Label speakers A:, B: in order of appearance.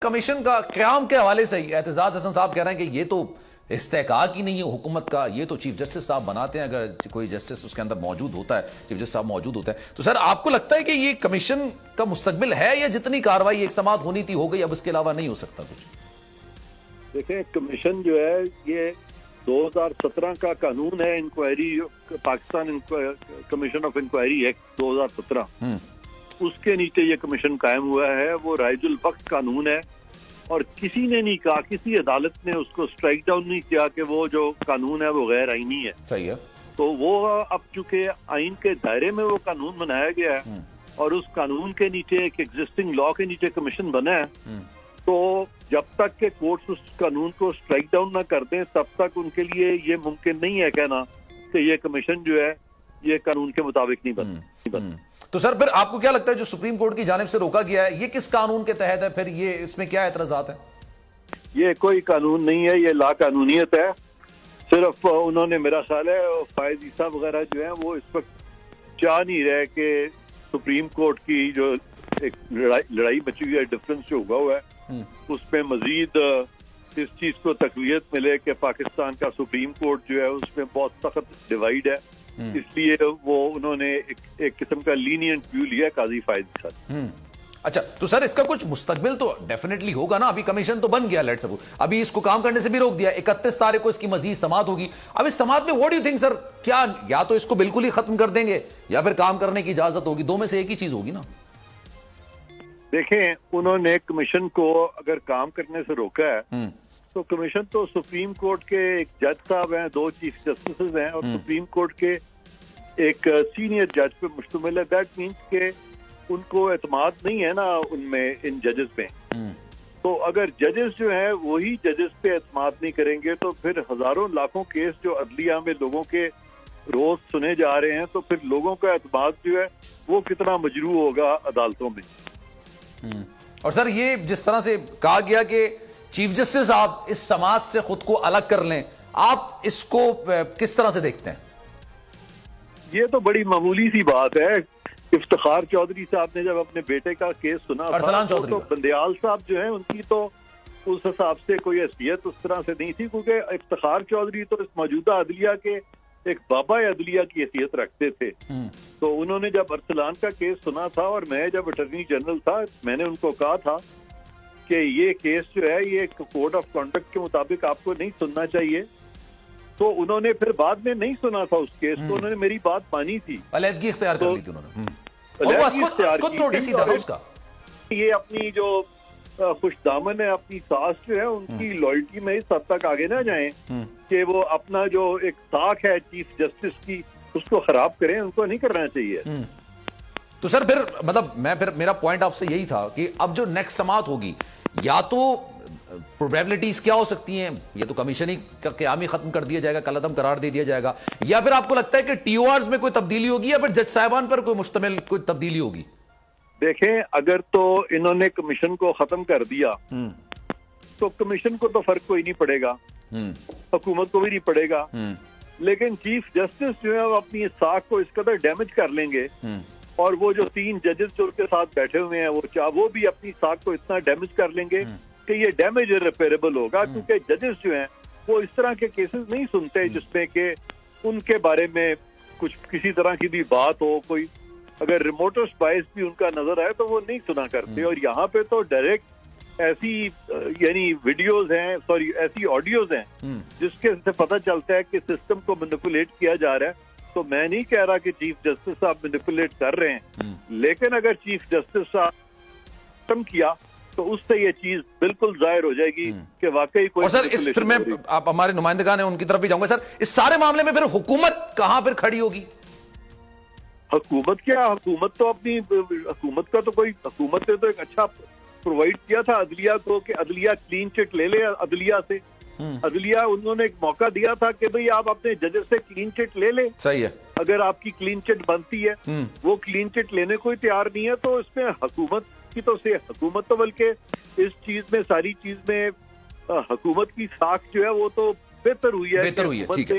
A: Commission का क्याम के हवाले से ही एतजाज हसन साहब कह रहे हैं कि ये तो इस्तेहकाक ही नहीं है हुकूमत का, ये तो चीफ जस्टिस साहब बनाते हैं, अगर कोई जस्टिस उसके अंदर मौजूद होता है, चीफ जस्टिस साहब मौजूद होता है। तो सर आपको लगता है कि ये कमीशन का मुस्तकबिल है या जितनी कार्रवाई एक समात होनी थी हो गई, अब इसके अलावा नहीं हो सकता कुछ?
B: देखें, कमीशन जो है ये 2017 का कानून है, inquiry, Pakistan commission of inquiry act 2017, उसके नीचे ये कमीशन कायम हुआ है। वो राइजुल वक्त कानून है और किसी ने नहीं कहा, किसी अदालत ने उसको स्ट्राइक डाउन नहीं किया कि वो जो कानून है वो गैर आईनी है।
A: सही है।
B: तो वो अब चूंकि आइन के दायरे में वो कानून बनाया गया है और उस कानून के नीचे एक एग्जिस्टिंग लॉ के नीचे कमीशन बना है, तो जब तक के कोर्ट्स उस कानून को स्ट्राइक डाउन ना कर दें तब तक उनके लिए ये मुमकिन नहीं है कहना कि ये कमीशन जो है ये कानून के मुताबिक नहीं बन।
A: तो सर फिर आपको क्या लगता है जो सुप्रीम कोर्ट की जानिब से रोका गया है ये किस कानून के तहत है? फिर ये इसमें क्या एतराजात है?
B: ये कोई कानून नहीं है, ये लाकानूनियत है। सिर्फ उन्होंने, मेरा ख्याल है फायद ईसा वगैरह जो है वो इस वक्त चाह नहीं रहे कि सुप्रीम कोर्ट की जो एक लड़ाई बची हुई है, डिफरेंस जो हुआ है उसमें मजीद इस चीज को तकवीत मिले कि पाकिस्तान का सुप्रीम कोर्ट जो है उसमें बहुत सख्त डिवाइड है, इसलिए वो उन्होंने एक किस्म का लीनियंट व्यू लिया काजी फायद के साथ।
A: अच्छा, तो सर इसका कुछ मुस्तकबिल तो डेफिनेटली होगा ना। अभी कमीशन तो बन गया, लेट्स सपोज, अभी इसको काम करने से भी रोक दिया, 31 तारीख को इसकी मजीद समात होगी। अब इस समात में what do you think sir, क्या या तो इसको बिल्कुल ही खत्म कर देंगे या फिर काम करने की इजाजत होगी? दो में से एक ही चीज होगी ना।
B: देखें, उन्होंने कमीशन को अगर काम करने से रोका है तो कमीशन तो सुप्रीम कोर्ट के एक जज साहब हैं, 2 चीफ जस्टिस हैं और सुप्रीम कोर्ट के एक सीनियर जज पे मुश्तमिल है। दैट मीन्स के उनको एतमाद नहीं है ना उनमें, इन जजेस पे। तो अगर जजेस जो है वही जजेस पे एतमाद नहीं करेंगे तो फिर हजारों लाखों केस जो अदलिया में लोगों के रोज सुने जा रहे हैं, तो फिर लोगों का एतमाद जो है वो कितना मजरू होगा अदालतों में।
A: और सर ये जिस तरह से कहा गया कि चीफ जस्टिस आप इस समाज से खुद को अलग कर लें, आप इसको किस तरह से देखते हैं?
B: ये तो बड़ी मामूली सी बात है। इफ्तिखार चौधरी साहब ने जब अपने बेटे का केस सुना था तो बंदयाल साहब जो है उनकी तो उस हिसाब से कोई हैसियत उस तरह से नहीं थी, क्योंकि इफ्तिखार चौधरी तो इस मौजूदा अदलिया के एक बाबा अदलिया की हैसियत रखते थे। तो उन्होंने जब अरसलान का केस सुना था और मैं जब अटर्नी जनरल था, मैंने उनको कहा था कि ये केस जो है ये कोड ऑफ कंडक्ट के मुताबिक आपको नहीं सुनना चाहिए। तो उन्होंने फिर बाद में नहीं सुना था उस केस को, उन्होंने मेरी बात मानी थी,
A: अलहदगी इख्तियार कर ली थी उन्होंने।
B: ये अपनी जो खुशदामन है, अपनी सास जो है उनकी लॉयल्टी में इस हद तक आगे ना जाएं कि वो अपना जो एक साख है चीफ जस्टिस की उसको खराब करें, उनको नहीं करना चाहिए।
A: तो सर फिर मतलब मेरा पॉइंट आपसे यही था कि अब जो नेक्स्ट समात होगी, या तो प्रोबेबिलिटीज क्या हो सकती हैं, ये तो कमीशन ही का क़याम ही खत्म कर दिया जाएगा, कलअदम करार दे दिया जाएगा, या फिर आपको लगता है कि टीओआर्स में कोई तब्दीली होगी या फिर जज साहिबान पर कोई मुश्तमिल कोई तब्दीली होगी?
B: देखें, अगर तो इन्होंने कमीशन को खत्म कर दिया तो कमीशन को तो फर्क कोई नहीं पड़ेगा, हुकूमत को भी नहीं पड़ेगा, लेकिन चीफ जस्टिस जो है वो अपनी साख को इस कदर डैमेज कर लेंगे और वो जो 3 जजेस जो उनके साथ बैठे हुए हैं वो भी अपनी साख को इतना डैमेज कर लेंगे कि ये डैमेज इररिपेयरेबल होगा। क्योंकि जजेस जो हैं वो इस तरह के केसेस नहीं सुनते जिसमें कि उनके बारे में कुछ किसी तरह की भी बात हो, कोई अगर रिमोटस बायस भी उनका नजर आए तो वो नहीं सुना करते। और यहाँ पे तो डायरेक्ट ऐसी यानी वीडियोस हैं, सॉरी ऐसी ऑडियोज हैं जिसके से पता चलता है कि सिस्टम को मैनिपुलेट किया जा रहा है। तो मैं नहीं कह रहा कि चीफ जस्टिस साहब मैनिपुलेट कर रहे हैं, लेकिन अगर चीफ जस्टिस साहब खत्म किया तो उससे ये चीज बिल्कुल जाहिर हो जाएगी कि वाकई कोई।
A: और सर इस फिर मैं आप हमारे नुमाइंदगान है उनकी तरफ भी जाऊंगा। सर इस सारे मामले में फिर हुकूमत कहां फिर खड़ी होगी?
B: हुकूमत क्या, हुकूमत तो अपनी हुकूमत का तो कोई, हुकूमत ने तो एक अच्छा प्रोवाइड किया था अदलिया को कि अदलिया क्लीन चिट ले ले अदलिया से। अदलिया उन्होंने एक मौका दिया था कि भाई आप अपने जजेस से क्लीन चिट ले ले,
A: सही है,
B: अगर आपकी क्लीन चिट बनती है। वो क्लीन चिट लेने को तैयार नहीं है, तो इसमें हुकूमत की तो से हुकूमत तो बल्कि इस चीज में, सारी चीज में हुकूमत की साख जो है वो तो बेहतर हुई है,
A: ठीक है।